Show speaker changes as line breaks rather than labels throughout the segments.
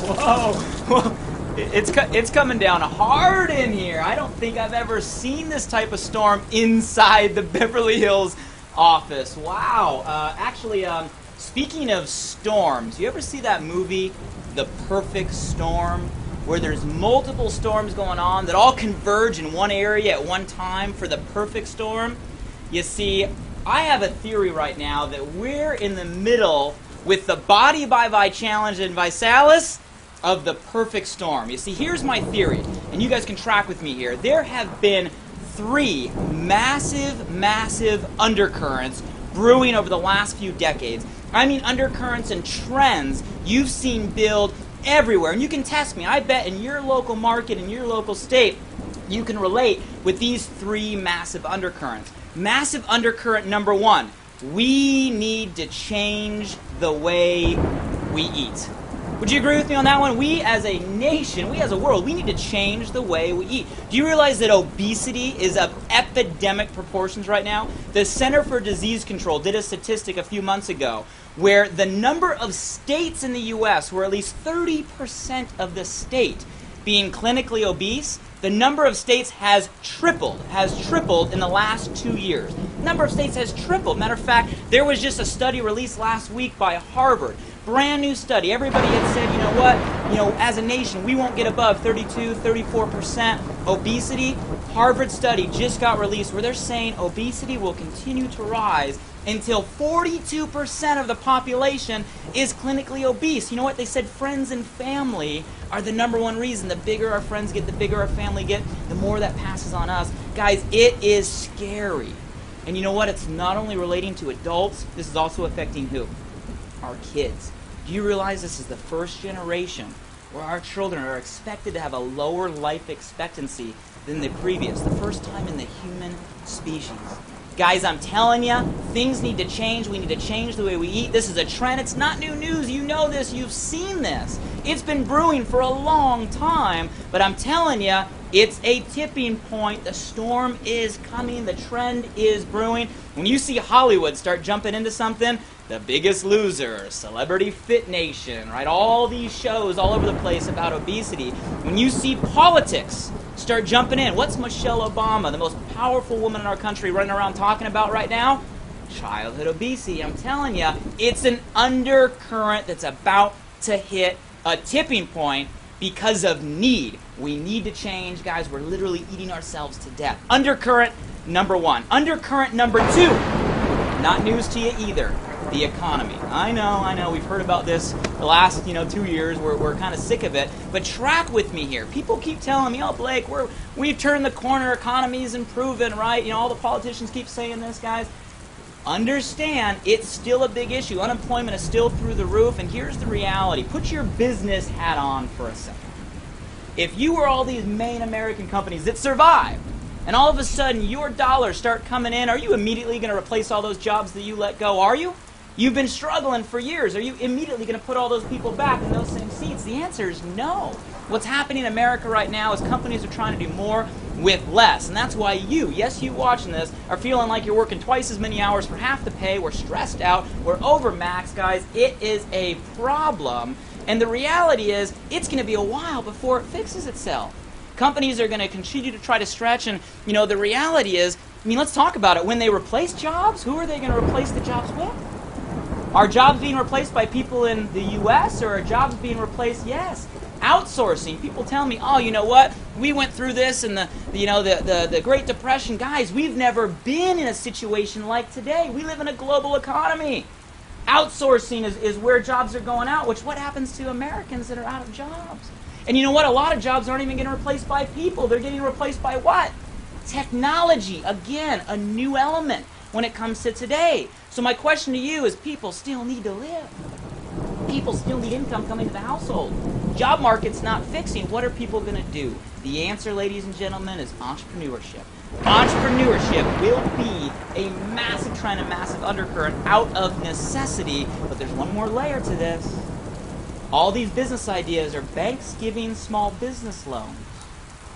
Whoa. Whoa. It's coming down hard in here. I don't think I've ever seen this type of storm inside the Beverly Hills office. Wow. Actually, speaking of storms, you ever see that movie, The Perfect Storm, where there's multiple storms going on that all converge in one area at one time for the perfect storm? You see, I have a theory right now that we're in the middle with the Body by Vi Challenge and ViSalus of the perfect storm. You see, here's my theory, and you guys can track with me here. There have been 3 massive undercurrents brewing over the last few decades. I mean undercurrents and trends you've seen build everywhere. And you can test me. I bet in your local market, in your local state, you can relate with these 3 massive undercurrents. Massive undercurrent number 1. We need to change the way we eat. Would you agree with me on that one? We as a nation, we as a world, we need to change the way we eat. Do you realize that obesity is of epidemic proportions right now? The Center for Disease Control did a statistic a few months ago where the number of states in the U.S., where at least 30% of the state being clinically obese, the number of states has tripled in the last 2 years. The number of states has tripled. Matter of fact, there was just a study released last week by Harvard. Brand new study. Everybody had said, you know what, as a nation, we won't get above 32, 34% obesity. Harvard study just got released where they're saying obesity will continue to rise until 42% of the population is clinically obese. You know what? They said friends and family are the number 1 reason. The bigger our friends get, the bigger our family get, the more that passes on us. Guys, it is scary. And you know what? It's not only relating to adults, this is also affecting who? Our kids. Do you realize this is the first generation where our children are expected to have a lower life expectancy than the previous? The first time in the human species. Guys, I'm telling you, things need to change. We need to change the way we eat. This is a trend. It's not new news. You know this. You've seen this. It's been brewing for a long time, but I'm telling you, it's a tipping point. The storm is coming. The trend is brewing. When you see Hollywood start jumping into something, The Biggest Loser, Celebrity Fit Nation, right? All these shows all over the place about obesity. When you see politics start jumping in, what's Michelle Obama, the most powerful woman in our country, running around talking about right now? Childhood obesity. I'm telling you, it's an undercurrent that's about to hit a tipping point because of need. We need to change, guys. We're literally eating ourselves to death. Undercurrent number 1. Undercurrent number 2. Not news to you either. The economy. I know. We've heard about this the last, 2 years. We're kind of sick of it. But track with me here. People keep telling me, oh, Blake, we've turned the corner. Economy's improving, right? All the politicians keep saying this, guys. Understand, it's still a big issue. Unemployment is still through the roof. And here's the reality. Put your business hat on for a second. If you were all these main American companies that survived, and all of a sudden your dollars start coming in, are you immediately going to replace all those jobs that you let go? Are you? You've been struggling for years. Are you immediately going to put all those people back in those same seats? The answer is no. What's happening in America right now is companies are trying to do more with less. And that's why you watching this, are feeling like you're working twice as many hours for half the pay. We're stressed out. We're overmaxed, guys. It is a problem. And the reality is, it's going to be a while before it fixes itself. Companies are going to continue to try to stretch. And, the reality is, let's talk about it. When they replace jobs, who are they going to replace the jobs with? Are jobs being replaced by people in the U.S. or are jobs being replaced? Yes. Outsourcing. People tell me, oh, you know what? We went through this in the Great Depression. Guys, we've never been in a situation like today. We live in a global economy. Outsourcing is where jobs are going out, what happens to Americans that are out of jobs? And you know what? A lot of jobs aren't even getting replaced by people. They're getting replaced by what? Technology. Again, a new element when it comes to today. So my question to you is, people still need to live. People still need income coming to the household. Job market's not fixing. What are people going to do? The answer, ladies and gentlemen, is entrepreneurship. Entrepreneurship will be a massive trend, a massive undercurrent out of necessity. But there's one more layer to this. All these business ideas are banks giving small business loans.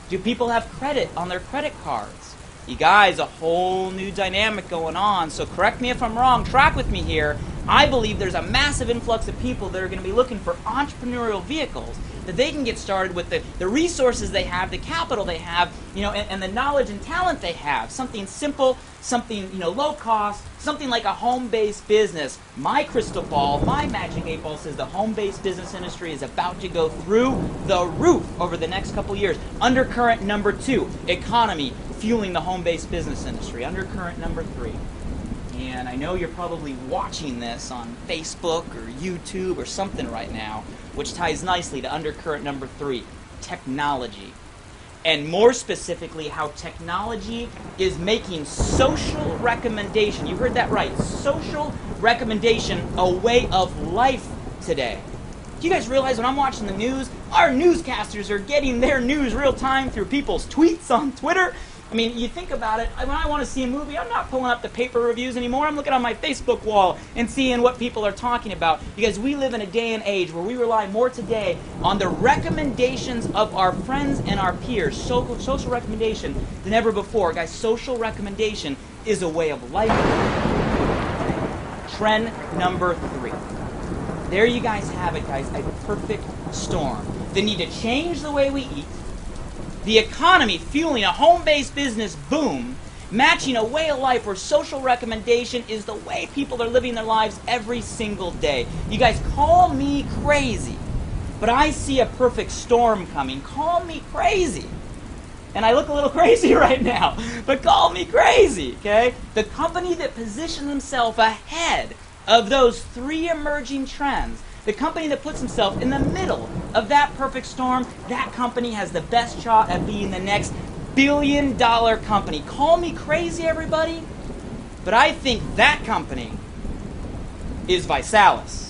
Do people have credit on their credit cards? You guys, a whole new dynamic going on. So correct me if I'm wrong. Track with me here. I believe there's a massive influx of people that are going to be looking for entrepreneurial vehicles that they can get started with the resources they have, the capital they have, and the knowledge and talent they have. Something simple, something low cost, something like a home-based business. My crystal ball, my magic 8 ball says the home-based business industry is about to go through the roof over the next couple years. Undercurrent number 2, economy fueling the home-based business industry. Undercurrent number 3. And I know you're probably watching this on Facebook or YouTube or something right now, which ties nicely to undercurrent number 3, technology. And more specifically, how technology is making social recommendation, you heard that right, social recommendation a way of life today. Do you guys realize when I'm watching the news, our newscasters are getting their news real time through people's tweets on Twitter? I mean, you think about it, when I want to see a movie, I'm not pulling up the paper reviews anymore. I'm looking on my Facebook wall and seeing what people are talking about. Because we live in a day and age where we rely more today on the recommendations of our friends and our peers, social recommendation, than ever before. Guys, social recommendation is a way of life. Trend number 3. There you guys have it, guys, a perfect storm. The need to change the way we eat, the economy fueling a home-based business boom, matching a way of life where social recommendation is the way people are living their lives every single day. You guys call me crazy, but I see a perfect storm coming. Call me crazy. And I look a little crazy right now, but call me crazy, okay? The company that positions themselves ahead of those 3 emerging trends, the company that puts himself in the middle of that perfect storm, that company has the best shot at being the next billion-dollar company. Call me crazy, everybody, but I think that company is ViSalus.